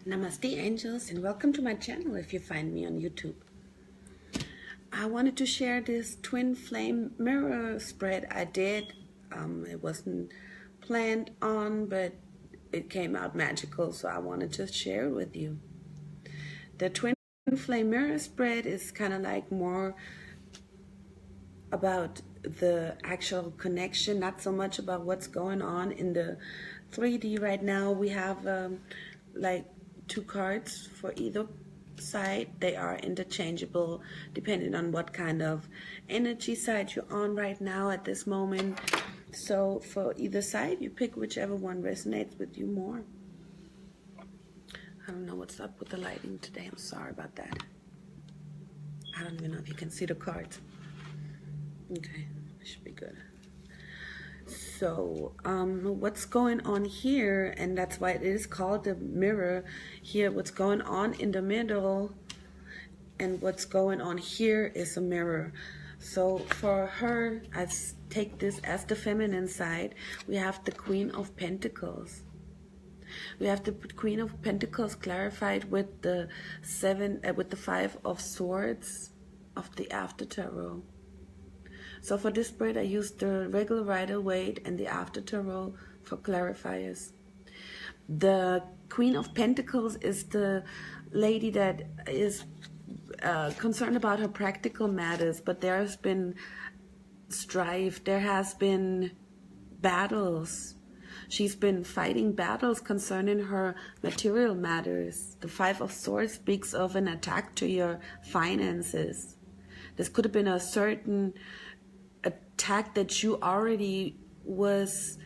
Namaste angels, and welcome to my channel if you find me on YouTube. I wanted to share this TwinFlame Mirror spread I did. It wasn't planned on, but it came out magical, so I wanted to share it with you. The TwinFlame Mirror spread is kind of like more about the actual connection, not so much about what's going on in the 3D right now. We have like 2 cards for either side. They are interchangeable depending on what kind of energy side you're on right now at this moment. So for either side, you pick whichever one resonates with you more. I don't know what's up with the lighting today. I'm sorry about that. I don't even know if you can see the cards. Okay, should be good. So what's going on here, and that's why it is called the mirror here, what's going on in the middle and what's going on here is a mirror. So for her, I take this as the feminine side. We have the Queen of Pentacles. We have the Queen of Pentacles clarified with the 5 of Swords of the After Tarot. So for this spread, I used the regular Rider-Waite and the After Tarot for clarifiers. The Queen of Pentacles is the lady that is concerned about her practical matters, but there has been strife, there has been battles. She's been fighting battles concerning her material matters. The 5 of Swords speaks of an attack to your finances. This could have been a certain attack that you already was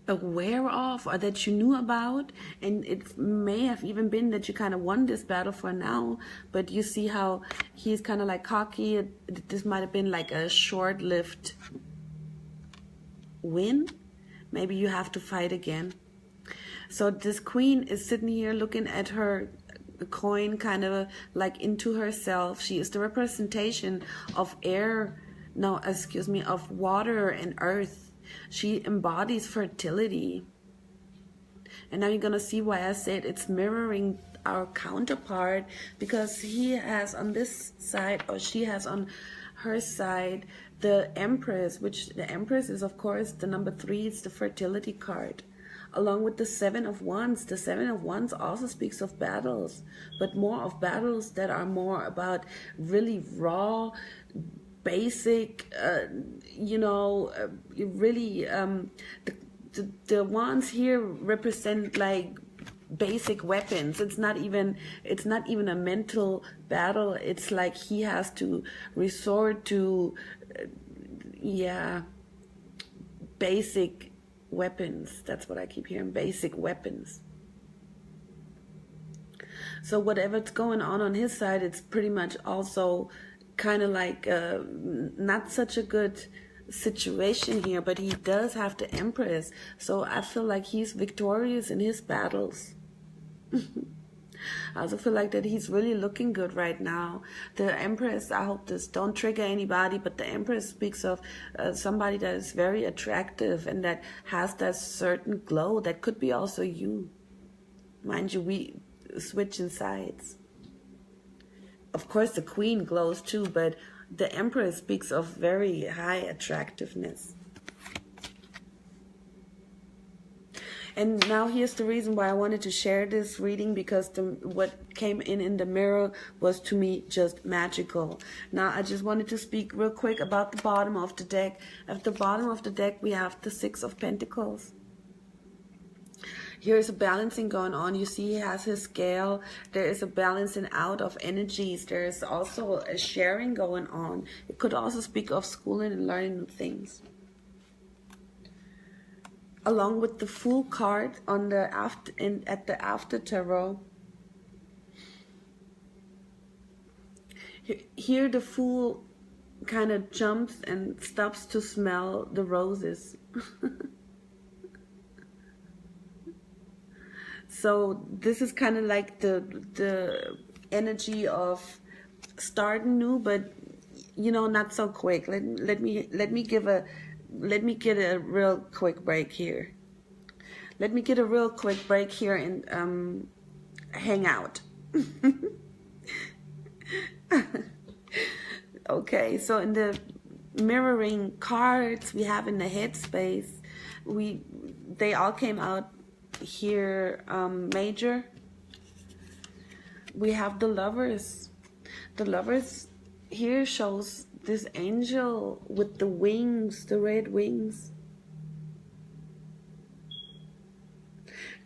aware of or that you knew about, and it may have even been that you kind of won this battle for now, but you see how he's kind of like cocky. This might have been like a short-lived win. Maybe you have to fight again. So this queen is sitting here looking at her coin, kind of like into herself. She is the representation of of water and earth. She embodies fertility. And now you're gonna see why I said it's mirroring our counterpart, because he has on this side, or she has on her side, the Empress, which the Empress is of course the number 3. It's the fertility card, along with the 7 of Wands. The 7 of Wands also speaks of battles, but more of battles that are more about really raw, basic, the Wands here represent like basic weapons. It's not even a mental battle. It's like he has to resort to basic weapons. That's what I keep hearing, basic weapons. So whatever's going on his side, it's pretty much also kind of like not such a good situation here, but he does have the Empress. So I feel like he's victorious in his battles. I also feel like that he's really looking good right now. The Empress, I hope this don't trigger anybody, but the Empress speaks of somebody that is very attractive and that has that certain glow. That could be also you. Mind you, we switching sides. Of course, the Queen glows too, but the Empress speaks of very high attractiveness. And now here's the reason why I wanted to share this reading, because what came in the mirror was to me just magical. Now I just wanted to speak real quick about the bottom of the deck. At the bottom of the deck we have the 6 of Pentacles. Here's a balancing going on. You see he has his scale. There is a balancing out of energies. There is also a sharing going on. It could also speak of schooling and learning new things. Along with the Fool card on the at the After Tarot. Here the Fool kind of jumps and stops to smell the roses. So this is kind of like the energy of starting new, but not so quick. Let me get a real quick break here. Let me get a real quick break here and hang out. Okay, so in the mirroring cards we have in the headspace, they all came out here major. We have the Lovers. The Lovers here shows this angel with the wings, the red wings.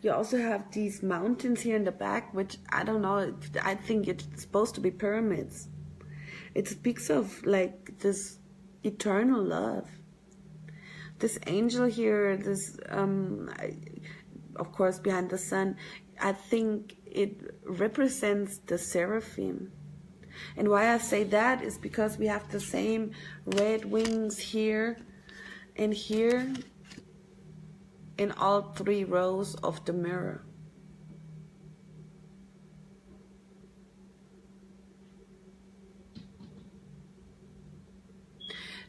You also have these mountains here in the back, which I don't know, I think it's supposed to be pyramids. It speaks of like this eternal love. This angel here, this, of course, behind the sun, I think it represents the seraphim. And why I say that is because we have the same red wings here and here in all 3 rows of the mirror.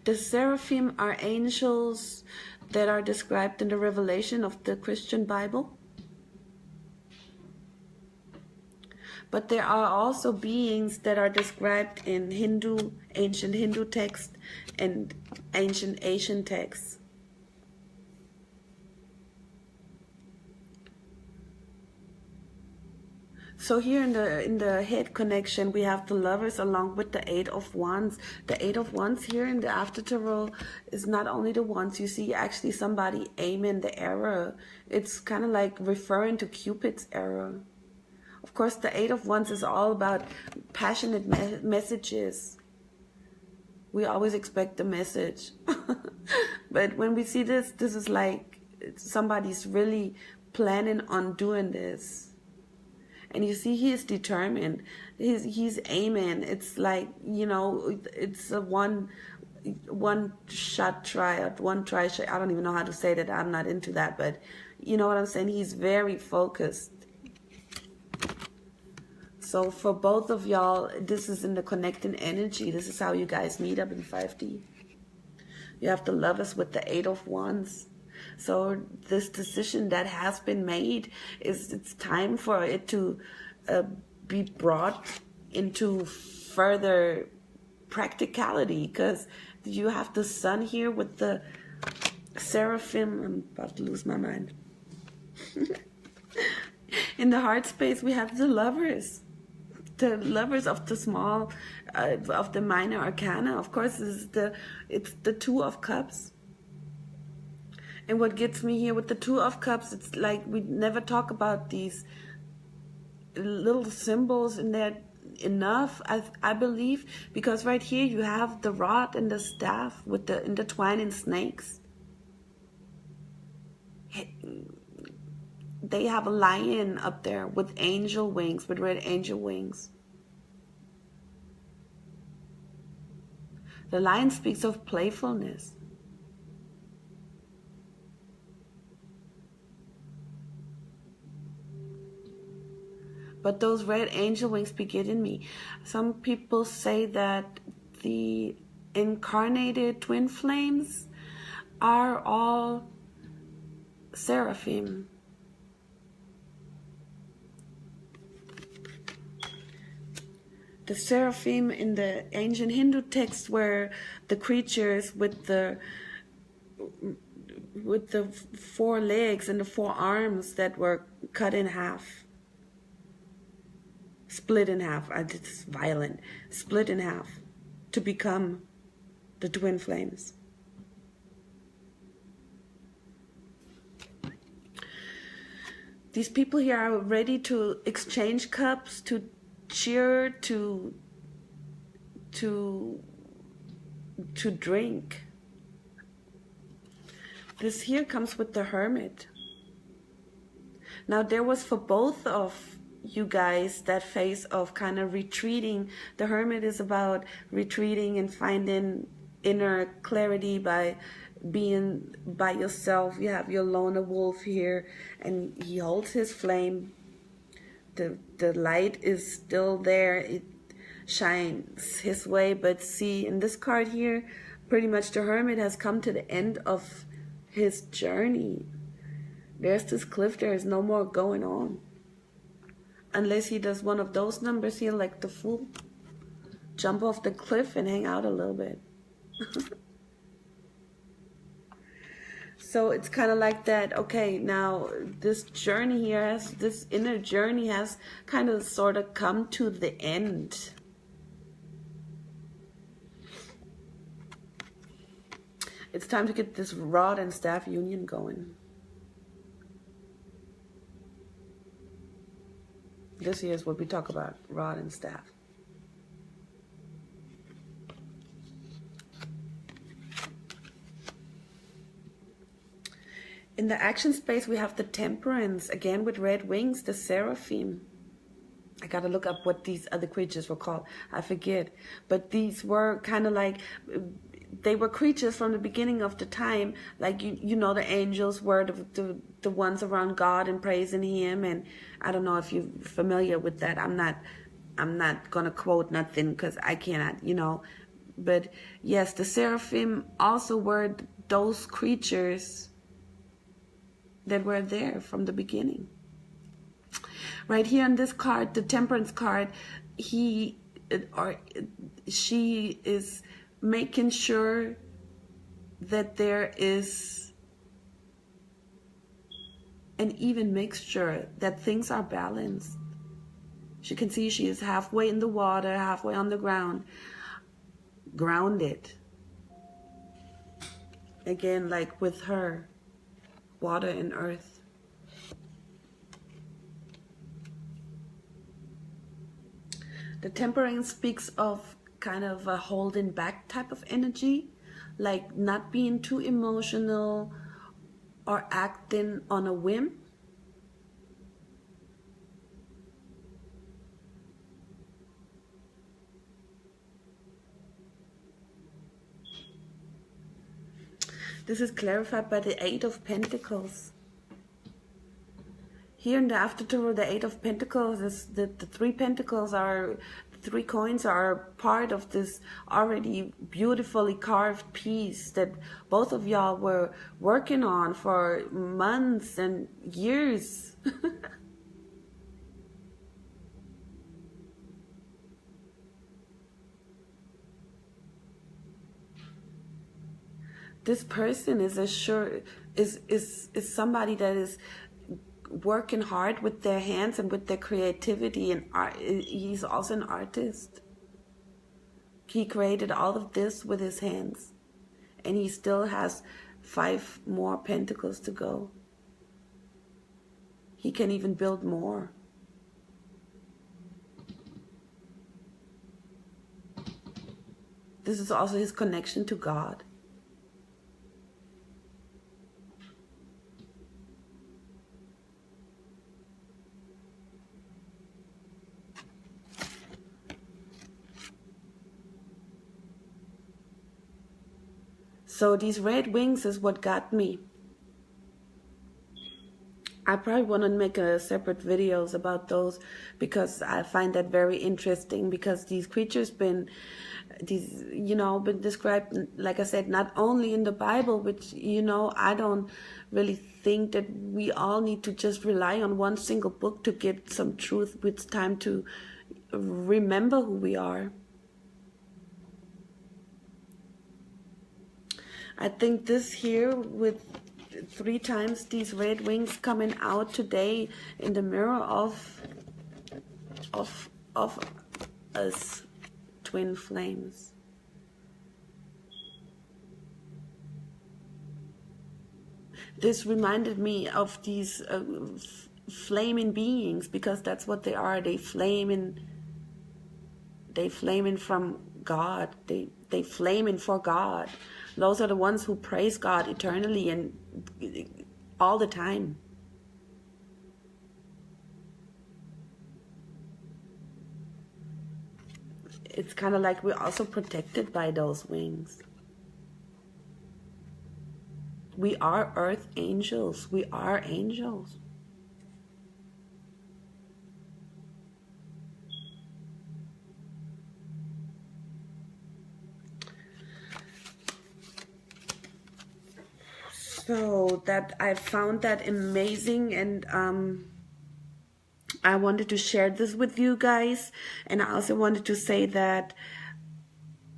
The seraphim are angels that are described in the Revelation of the Christian Bible. But there are also beings that are described in ancient Hindu texts and ancient Asian texts. So here in the head connection, we have the Lovers along with the 8 of Wands. The 8 of Wands here in the After Tarot is not only the Wands. You see actually somebody aiming the arrow. It's kind of like referring to Cupid's arrow. Of course, the 8 of Wands is all about passionate messages. We always expect the message. But when we see this is like somebody's really planning on doing this. And you see, he is determined. He's aiming. It's like, you know, it's a one shot try, one try shot. I don't even know how to say that. I'm not into that, but you know what I'm saying? He's very focused. So for both of y'all, this is in the connecting energy. This is how you guys meet up in 5D. You have the Lovers with the 8 of Wands. So this decision that has been made, it's time for it to be brought into further practicality, because you have the Sun here with the Seraphim. I'm about to lose my mind. In the heart space, we have the Lovers. The Lovers of the small, of the minor arcana. Of course, it's the 2 of Cups. And what gets me here with the 2 of Cups, it's like we never talk about these little symbols in there enough, I believe, because right here you have the rod and the staff with the intertwining snakes. They have a lion up there with angel wings, with red angel wings. The lion speaks of playfulness. But those red angel wings be getting me. Some people say that the incarnated twin flames are all seraphim. The seraphim in the ancient Hindu texts were the creatures with the 4 legs and the 4 arms that were cut in half. Split in half. It's violent. Split in half to become the twin flames. These people here are ready to exchange cups, to cheer, to drink. This here comes with the Hermit. Now there was for both of you guys that phase of kind of retreating. The Hermit is about retreating and finding inner clarity by being by yourself. You have your loner wolf here, and he holds his flame. The light is still there. It shines his way. But see, in this card here, pretty much the Hermit has come to the end of his journey. There's this cliff. There is no more going on. Unless he does one of those numbers here, like the fool. Jump off the cliff and hang out a little bit. So it's kind of like that. Okay, now this journey here this inner journey has kind of sort of come to the end. It's time to get this rod and staff union going. This here is what we talk about, rod and staff. In the action space, we have the temperance, again with red wings, the seraphim. I gotta look up what these other creatures were called. I forget. But these were kind of like, they were creatures from the beginning of the time. Like, you know, the angels were the ones around God and praising him. And I don't know if you're familiar with that. I'm not gonna quote nothing because I cannot, you know. But yes, the seraphim also were those creatures that were there from the beginning. Right here on this card, the temperance card, he or she is making sure that there is an even mixture, that things are balanced. As you can see, she is halfway in the water, halfway on the ground, grounded. Again, like with her, water and earth. The temperance speaks of kind of a holding back type of energy, like not being too emotional or acting on a whim. This is clarified by the Eight of Pentacles. Here in the After Tarot, the Eight of Pentacles is the three pentacles are, the three coins are part of this already beautifully carved piece that both of y'all were working on for months and years. This person is is somebody that is working hard with their hands and with their creativity, and art. He's also an artist. He created all of this with his hands, and he still has 5 more pentacles to go. He can even build more. This is also his connection to God. So these red wings is what got me. I probably want to make a separate videos about those because I find that very interesting, because these creatures been described, like I said, not only in the Bible, which, I don't really think that we all need to just rely on one single book to get some truth. It's time to remember who we are. I think this here with 3 times these red wings coming out today in the mirror of us twin flames. This reminded me of these flaming beings, because that's what they are. They flaming from God. They flaming for God. Those are the ones who praise God eternally and all the time. It's kind of like we're also protected by those wings. We are earth angels. We are angels. So that I found that amazing, and I wanted to share this with you guys. And I also wanted to say that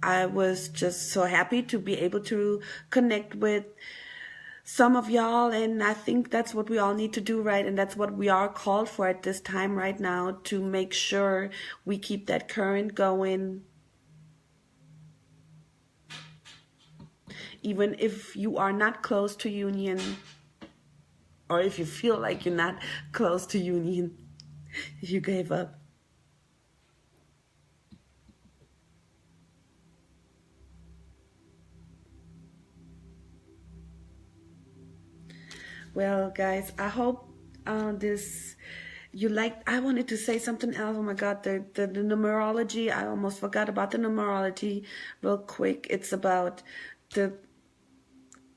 I was just so happy to be able to connect with some of y'all, and I think that's what we all need to do, right? And that's what we are called for at this time right now, to make sure we keep that current going. Even if you are not close to union, or if you feel like you're not close to union, you gave up. Well, guys, I hope this you liked. I wanted to say something else. Oh my God, the numerology. I almost forgot about the numerology. Real quick, it's about the.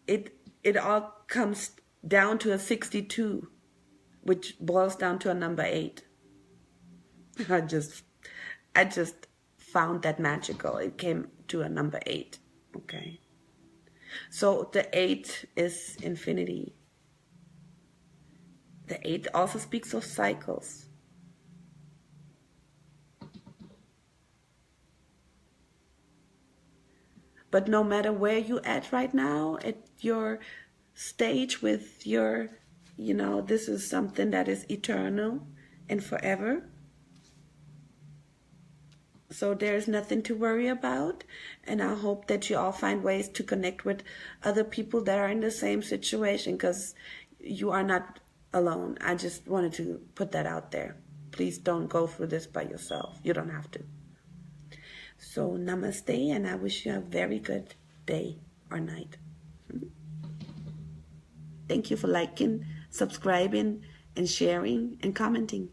It all comes down to a 62, which boils down to a number 8. I just found that magical. It came to a number 8. Okay. So the 8 is infinity. The 8 also speaks of cycles. But no matter where you're at right now, at your stage with your, this is something that is eternal and forever. So there's nothing to worry about. And I hope that you all find ways to connect with other people that are in the same situation, because you are not alone. I just wanted to put that out there. Please don't go through this by yourself. You don't have to. So namaste, and I wish you a very good day or night. Thank you for liking, subscribing, and sharing, and commenting.